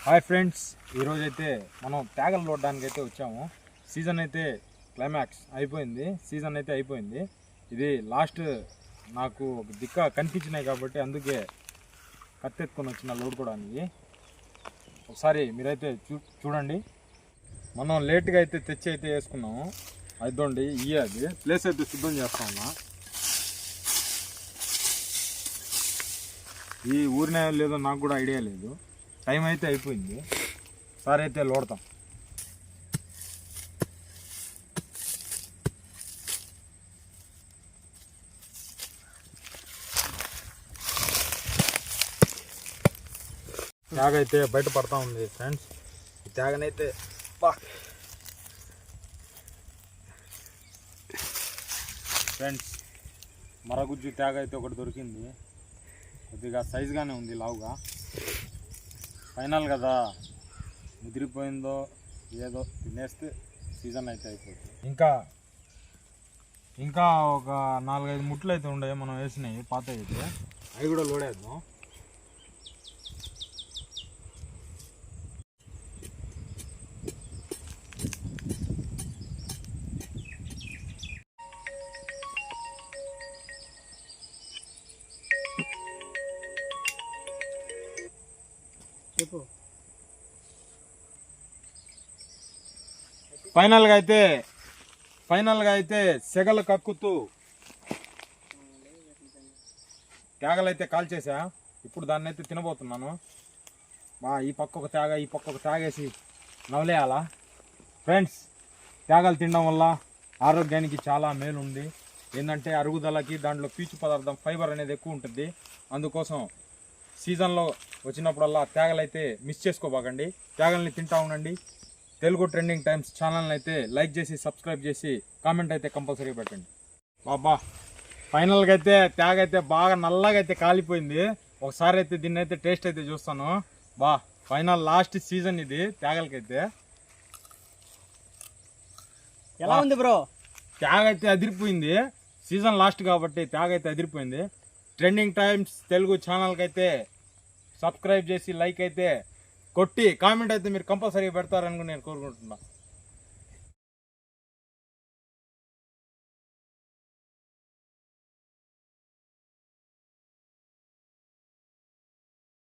Hi friends, ఈరోజైతే మనం తేగలు లోడడానికి అయితే వచ్చాము. సీజన్ అయితే క్లైమాక్స్ అయిపోయింది, సీజన్ అయితే అయిపోయింది. ఇది లాస్ట్ నాకు ఒక దిక్క కనిపించినాయి కాబట్టి అందుకే కత్తెత్తుకొని వచ్చిన లోడుకోవడానికి. ఒకసారి మీరైతే చూడండి. మనం లేట్గా అయితే తెచ్చి అయితే వేసుకున్నాము. అయిపోండి అది ప్లేస్ అయితే సిద్ధం చేస్తా ఉన్నా. ఈ ఊరినే లేదో నాకు కూడా ఐడియా లేదు. టైం అయితే అయిపోయింది. సార్ అయితే లోడతాం. ట్యాగ్ అయితే బయట పడతా ఉంది ఫ్రెండ్స్. ఈ ట్యాగనైతే ఫ్రెండ్స్ మరగుజ్జు ట్యాగ్ అయితే ఒకటి దొరికింది. కొద్దిగా సైజుగానే ఉంది, లావుగా. ఫైనల్ కదా, ముదిరిపోయిందో ఏదో తినేస్తే సీజన్ అయితే అయిపోతుంది. ఇంకా ఒక 4-5 ముట్లు అయితే ఉండే మనం వేసినాయి పాత అయితే, అవి కూడా లోడేద్దాం. ఫైనల్గా అయితే సెగలు కక్కుతూ తేగలైతే కాల్చేసా. ఇప్పుడు దాన్ని అయితే తినబోతున్నాను. ఈ పక్క ఒక తేగ, ఈ పక్క ఒక తేగేసి నవలేయాలా. ఫ్రెండ్స్, తేగలు తినడం వల్ల ఆరోగ్యానికి చాలా మేలు ఉంది. ఏంటంటే అరుగుదలకి దాంట్లో పీచు పదార్థం, ఫైబర్ అనేది ఎక్కువ ఉంటుంది. అందుకోసం సీజన్లో వచ్చినప్పుడల్లా తేగలైతే మిస్ చేసుకోబాకండి. తేగల్ని తింటా ఉండండి. తెలుగు ట్రెండింగ్ టైమ్స్ ఛానల్ని అయితే లైక్ చేసి, సబ్స్క్రైబ్ చేసి, కామెంట్ అయితే కంపల్సరీ పెట్టండి. ఫైనల్గా అయితే తేగ అయితే బాగా నల్లగా అయితే కాలిపోయింది. ఒకసారి అయితే దీన్ని అయితే టేస్ట్ అయితే చూస్తాను. ఫైనల్ లాస్ట్ సీజన్ ఇది తేగలకైతే. ఎలా ఉంది బ్రో? తేగ అయితే అదిరిపోయింది. సీజన్ లాస్ట్ కాబట్టి తేగ అయితే అదిరిపోయింది. ట్రెండింగ్ టైమ్స్ తెలుగు ఛానల్కి అయితే సబ్స్క్రైబ్ చేసి, లైక్ అయితే కొట్టి, కామెంట్ అయితే మీరు కంపల్సరీ పెడతారని నేను కోరుకుంటున్నా.